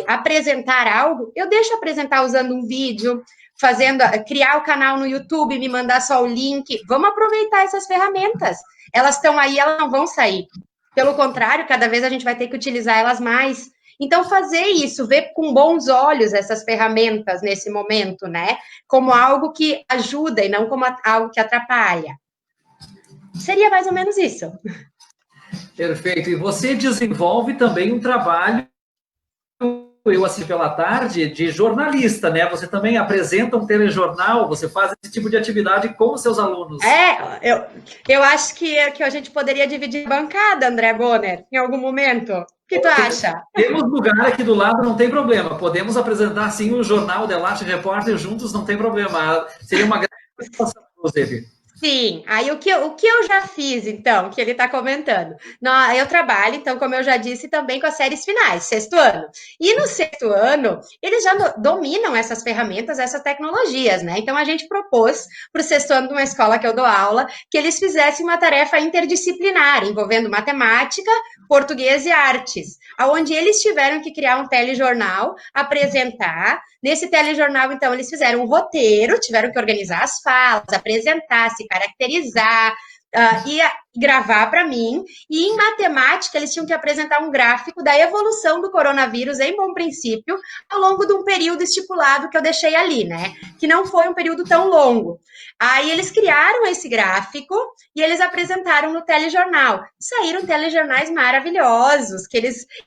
apresentar algo, eu deixo apresentar usando um vídeo, criar o canal no YouTube, me mandar só o link. Vamos aproveitar essas ferramentas. Elas estão aí, elas não vão sair. Pelo contrário, cada vez a gente vai ter que utilizar elas mais. Então, fazer isso, ver com bons olhos essas ferramentas nesse momento, né? Como algo que ajuda e não como algo que atrapalha. Seria mais ou menos isso. Perfeito. E você desenvolve também um trabalho, eu assim pela tarde, de jornalista, né? Você também apresenta um telejornal, você faz esse tipo de atividade com os seus alunos. Eu acho que a gente poderia dividir a bancada, André Bonner, em algum momento. O que tu acha? Temos lugar aqui do lado, não tem problema. Podemos apresentar, sim, o jornal The Last Reporter juntos, não tem problema. Seria uma grande satisfação, inclusive. Sim, aí o que eu já fiz, então, que ele está comentando? Eu trabalho, então, como eu já disse, também com as séries finais, sexto ano. E no sexto ano, eles já dominam essas ferramentas, essas tecnologias, né? Então, a gente propôs para o sexto ano de uma escola que eu dou aula, que eles fizessem uma tarefa interdisciplinar, envolvendo matemática, português e artes, onde eles tiveram que criar um telejornal, apresentar. Nesse telejornal, então, eles fizeram um roteiro, tiveram que organizar as falas, apresentar, se caracterizar, e gravar para mim. E em matemática, eles tinham que apresentar um gráfico da evolução do coronavírus, em bom princípio, ao longo de um período estipulado que eu deixei ali, né? Que não foi um período tão longo. Aí eles criaram esse gráfico e eles apresentaram no telejornal. Saíram telejornais maravilhosos, que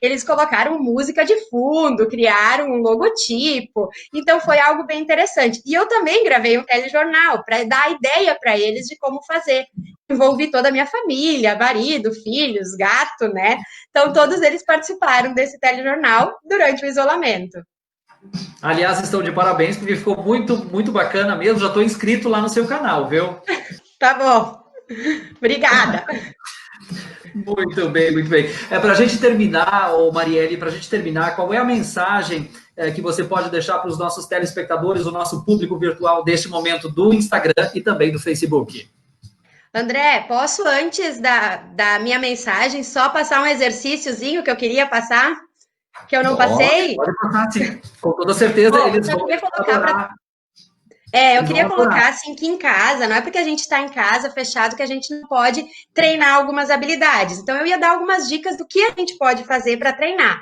eles colocaram música de fundo, criaram um logotipo. Então foi algo bem interessante. E eu também gravei um telejornal para dar ideia para eles de como fazer. Envolvi toda a minha família, marido, filhos, gato, né? Então todos eles participaram desse telejornal durante o isolamento. Aliás, estão de parabéns, porque ficou muito, muito bacana mesmo. Já estou inscrito lá no seu canal, viu? Tá bom. Obrigada. Muito bem, muito bem. Para a gente terminar, Marielle, para a gente terminar, qual é a mensagem que você pode deixar para os nossos telespectadores, o nosso público virtual deste momento do Instagram e também do Facebook? André, posso, antes da minha mensagem, só passar um exercíciozinho que eu queria passar? Que eu não passei? Pode passar, sim. Com toda certeza, Bom, eles eu vão queria colocar adorar. eu queria colocar assim que em casa, não é porque a gente está em casa fechado que a gente não pode treinar algumas habilidades. Então, eu ia dar algumas dicas do que a gente pode fazer para treinar.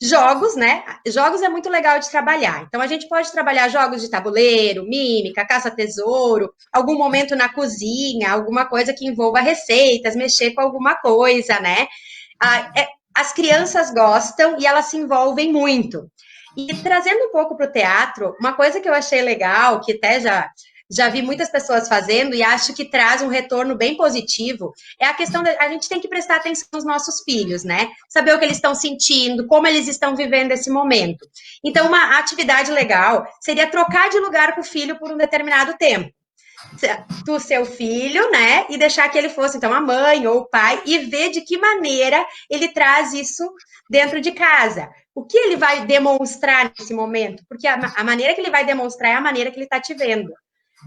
Jogos, né? Jogos é muito legal de trabalhar. Então, a gente pode trabalhar jogos de tabuleiro, mímica, caça-tesouro, algum momento na cozinha, alguma coisa que envolva receitas, mexer com alguma coisa, né? As crianças gostam e elas se envolvem muito. E trazendo um pouco para o teatro, uma coisa que eu achei legal, que até já vi muitas pessoas fazendo e acho que traz um retorno bem positivo, é a questão a gente tem que prestar atenção nos nossos filhos, né? Saber o que eles estão sentindo, como eles estão vivendo esse momento. Então, uma atividade legal seria trocar de lugar com o filho por um determinado tempo. Do seu filho, né? E deixar que ele fosse, então, a mãe ou o pai, e ver de que maneira ele traz isso dentro de casa. O que ele vai demonstrar nesse momento? Porque a maneira que ele vai demonstrar é a maneira que ele está te vendo.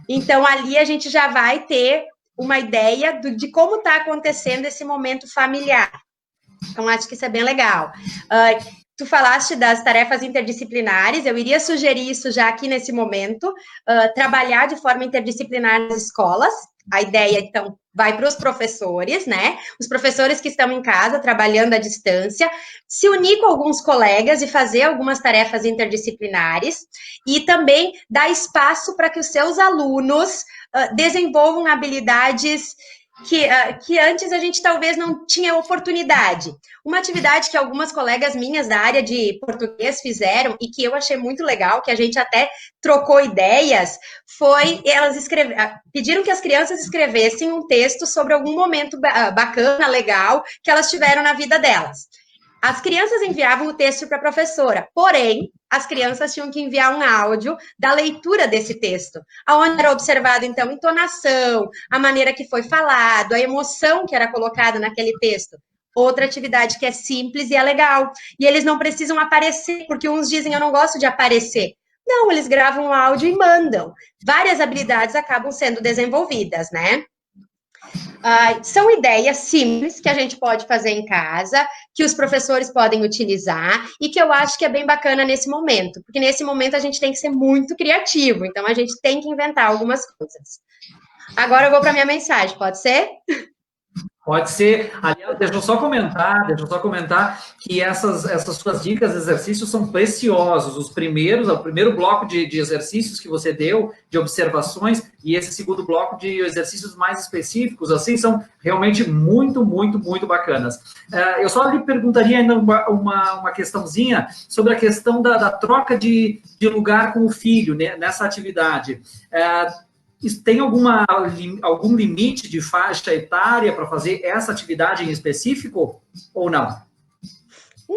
Então, ali a gente já vai ter uma ideia de como está acontecendo esse momento familiar. Então, acho que isso é bem legal. Tu falaste das tarefas interdisciplinares, eu iria sugerir isso já aqui nesse momento, trabalhar de forma interdisciplinar nas escolas. A ideia, então, vai para os professores, né? Os professores que estão em casa, trabalhando à distância, se unir com alguns colegas e fazer algumas tarefas interdisciplinares, e também dar espaço para que os seus alunos desenvolvam habilidades que antes a gente talvez não tinha oportunidade. Uma atividade que algumas colegas minhas da área de português fizeram e que eu achei muito legal, que a gente até trocou ideias, foi elas pediram que as crianças escrevessem um texto sobre algum momento bacana, legal, que elas tiveram na vida delas. As crianças enviavam o texto para a professora, porém, as crianças tinham que enviar um áudio da leitura desse texto, onde era observado, então, entonação, a maneira que foi falado, a emoção que era colocada naquele texto. Outra atividade que é simples e é legal. E eles não precisam aparecer, porque uns dizem, eu não gosto de aparecer. Não, eles gravam um áudio e mandam. Várias habilidades acabam sendo desenvolvidas, né? São ideias simples que a gente pode fazer em casa, que os professores podem utilizar e que eu acho que é bem bacana nesse momento, porque nesse momento a gente tem que ser muito criativo, então a gente tem que inventar algumas coisas. Agora eu vou para a minha mensagem, pode ser? Pode ser. Aliás, deixa eu só comentar que essas suas dicas, exercícios são preciosos. O primeiro bloco de exercícios que você deu, de observações, e esse segundo bloco de exercícios mais específicos, assim, são realmente muito, muito, muito bacanas. Eu só lhe perguntaria ainda uma questãozinha sobre a questão da troca de lugar com o filho, né, nessa atividade. Tem algum limite de faixa etária para fazer essa atividade em específico ou não?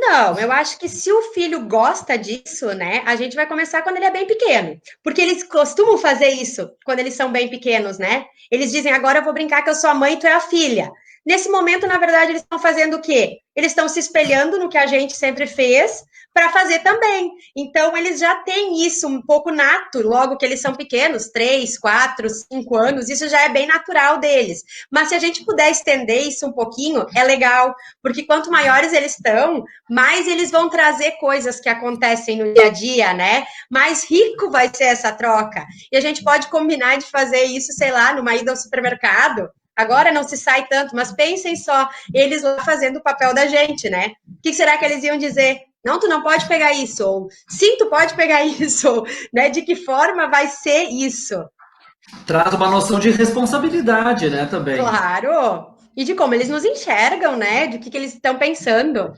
Não, eu acho que se o filho gosta disso, né, a gente vai começar quando ele é bem pequeno. Porque eles costumam fazer isso quando eles são bem pequenos, né? Eles dizem, agora eu vou brincar que eu sou a mãe e tu é a filha. Nesse momento, na verdade, eles estão fazendo o quê? Eles estão se espelhando no que a gente sempre fez para fazer também. Então, eles já têm isso um pouco nato, logo que eles são pequenos, 3, 4, 5 anos, isso já é bem natural deles. Mas se a gente puder estender isso um pouquinho, é legal, porque quanto maiores eles estão, mais eles vão trazer coisas que acontecem no dia a dia, né? Mais rico vai ser essa troca. E a gente pode combinar de fazer isso, sei lá, numa ida ao supermercado. Agora não se sai tanto, mas pensem só, eles lá fazendo o papel da gente, né? O que será que eles iam dizer? Não, tu não pode pegar isso, ou sim, tu pode pegar isso, ou, né? De que forma vai ser isso? Traz uma noção de responsabilidade, né, também. Claro! E de como eles nos enxergam, né? De que eles estão pensando.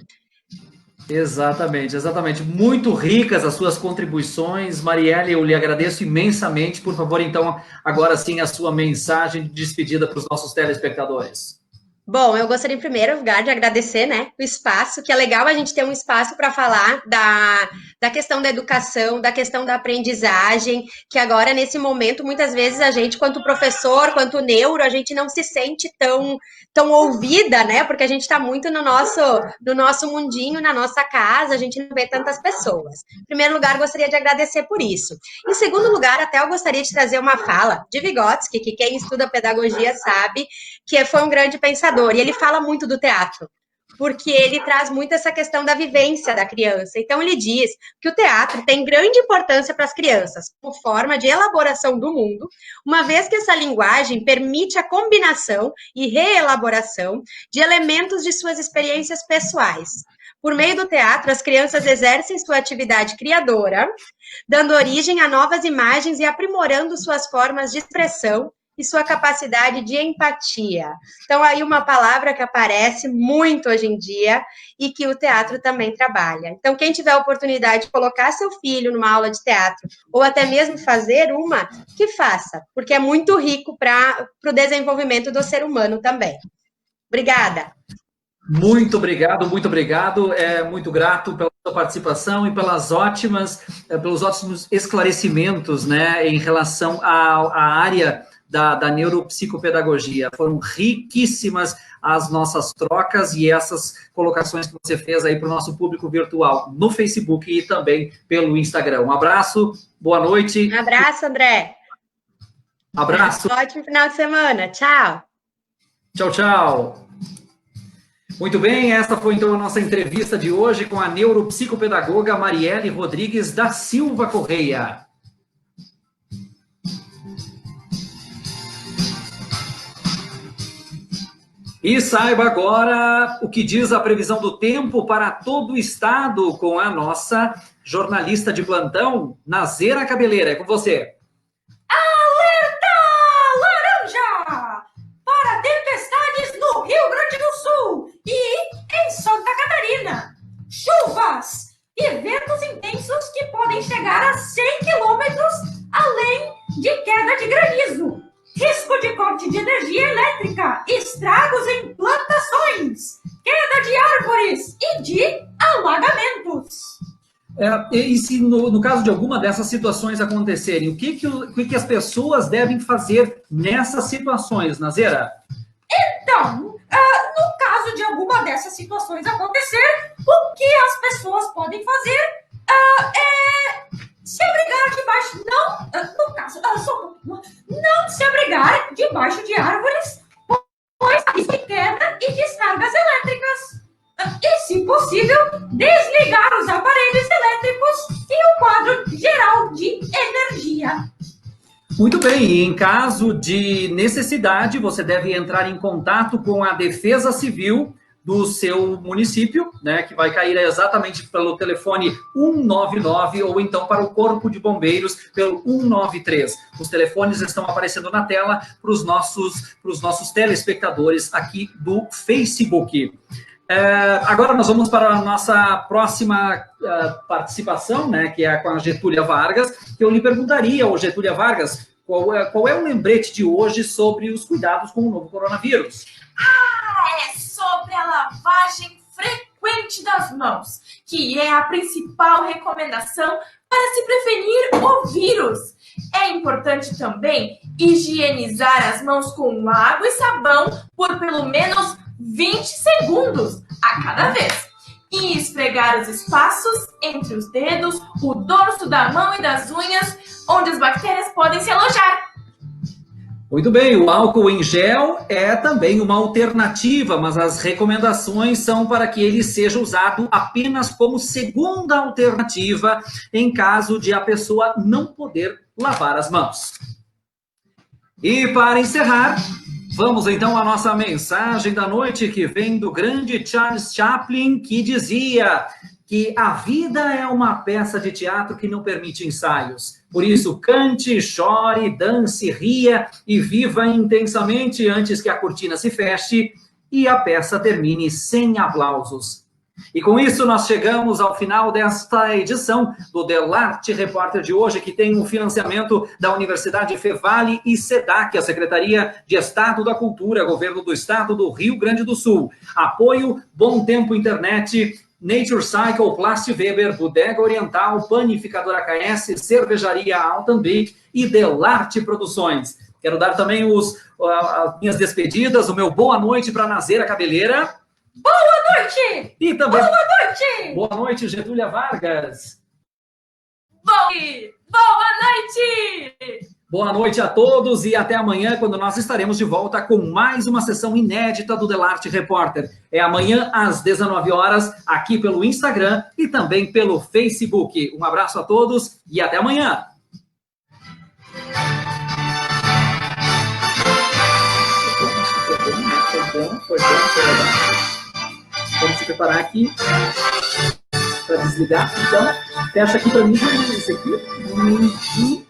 Exatamente, exatamente. Muito ricas as suas contribuições. Marielle, eu lhe agradeço imensamente. Por favor, então, agora sim, a sua mensagem de despedida para os nossos telespectadores. Bom, eu gostaria, em primeiro lugar, de agradecer, né, o espaço, que é legal a gente ter um espaço para falar da questão da educação, da questão da aprendizagem, que agora, nesse momento, muitas vezes a gente, quanto professor, quanto neuro, a gente não se sente tão ouvida, né, porque a gente está muito no nosso mundinho, na nossa casa, a gente não vê tantas pessoas. Em primeiro lugar, gostaria de agradecer por isso. Em segundo lugar, até eu gostaria de trazer uma fala de Vygotsky, que quem estuda pedagogia sabe que foi um grande pensador. E ele fala muito do teatro, porque ele traz muito essa questão da vivência da criança. Então, ele diz que o teatro tem grande importância para as crianças, como forma de elaboração do mundo, uma vez que essa linguagem permite a combinação e reelaboração de elementos de suas experiências pessoais. Por meio do teatro, as crianças exercem sua atividade criadora, dando origem a novas imagens e aprimorando suas formas de expressão e sua capacidade de empatia. Então, aí uma palavra que aparece muito hoje em dia e que o teatro também trabalha. Então, quem tiver a oportunidade de colocar seu filho numa aula de teatro, ou até mesmo fazer uma, que faça, porque é muito rico para o desenvolvimento do ser humano também. Obrigada. Muito obrigado, muito obrigado. É muito grato pela sua participação e pelos ótimos esclarecimentos, né, em relação à área da neuropsicopedagogia. Foram riquíssimas as nossas trocas e essas colocações que você fez aí para o nosso público virtual no Facebook e também pelo Instagram. Um abraço, boa noite. Um abraço, André. Abraço. Ótimo final de semana. Tchau. Tchau, tchau. Muito bem, esta foi então a nossa entrevista de hoje com a neuropsicopedagoga Marielle Rodrigues da Silva Correia. E saiba agora o que diz a previsão do tempo para todo o estado com a nossa jornalista de plantão, Nazera Cabeleira. É com você. Alerta laranja para tempestades no Rio Grande do Sul e em Santa Catarina. Chuvas e ventos intensos que podem chegar a 100 quilômetros, além de queda de granizo. Risco de corte de energia elétrica, estragos em plantações, queda de árvores e de alagamentos. E se no caso de alguma dessas situações acontecerem, o que as pessoas devem fazer nessas situações, Nazera? Então, no caso de alguma dessas situações acontecer, o que as pessoas podem fazer é se abrigar debaixo, não se abrigar debaixo de árvores, pois risco de queda e descargas elétricas. E, se possível, desligar os aparelhos elétricos e o quadro geral de energia. Muito bem, e em caso de necessidade, você deve entrar em contato com a Defesa Civil do seu município, né, que vai cair exatamente pelo telefone 199 ou então para o Corpo de Bombeiros pelo 193. Os telefones estão aparecendo na tela para os nossos telespectadores aqui do Facebook. Agora nós vamos para a nossa próxima participação, né, que é com a Getúlia Vargas. Eu lhe perguntaria, Getúlia Vargas, qual é o lembrete de hoje sobre os cuidados com o novo coronavírus? É sobre a lavagem frequente frequente das mãos, que é a principal recomendação para se prevenir o vírus. É importante também higienizar as mãos com água e sabão por pelo menos 20 segundos a cada vez. E esfregar os espaços entre os dedos, o dorso da mão e das unhas, onde as bactérias podem se alojar. Muito bem, o álcool em gel é também uma alternativa, mas as recomendações são para que ele seja usado apenas como segunda alternativa em caso de a pessoa não poder lavar as mãos. E para encerrar, vamos então à nossa mensagem da noite, que vem do grande Charles Chaplin, que dizia que a vida é uma peça de teatro que não permite ensaios. Por isso, cante, chore, dance, ria e viva intensamente antes que a cortina se feche e a peça termine sem aplausos. E com isso nós chegamos ao final desta edição do Delarte Repórter de hoje, que tem um financiamento da Universidade Fevale e SEDAC, a Secretaria de Estado da Cultura, Governo do Estado do Rio Grande do Sul. Apoio Bom Tempo Internet, Nature Cycle, Plast Weber, Bodega Oriental, Panificadora KS, Cervejaria Altambic e Delarte Produções. Quero dar também as minhas despedidas, o meu boa noite para Nazeira Cabeleira. Boa noite! E também Boa noite! boa noite, Getúlia Vargas. Boa noite! Boa noite a todos e até amanhã, quando nós estaremos de volta com mais uma sessão inédita do Delarte Repórter. É amanhã às 19 horas, aqui pelo Instagram e também pelo Facebook. Um abraço a todos e até amanhã! Foi legal. Vamos se preparar aqui para desligar. Então, fecha aqui para mim esse aqui.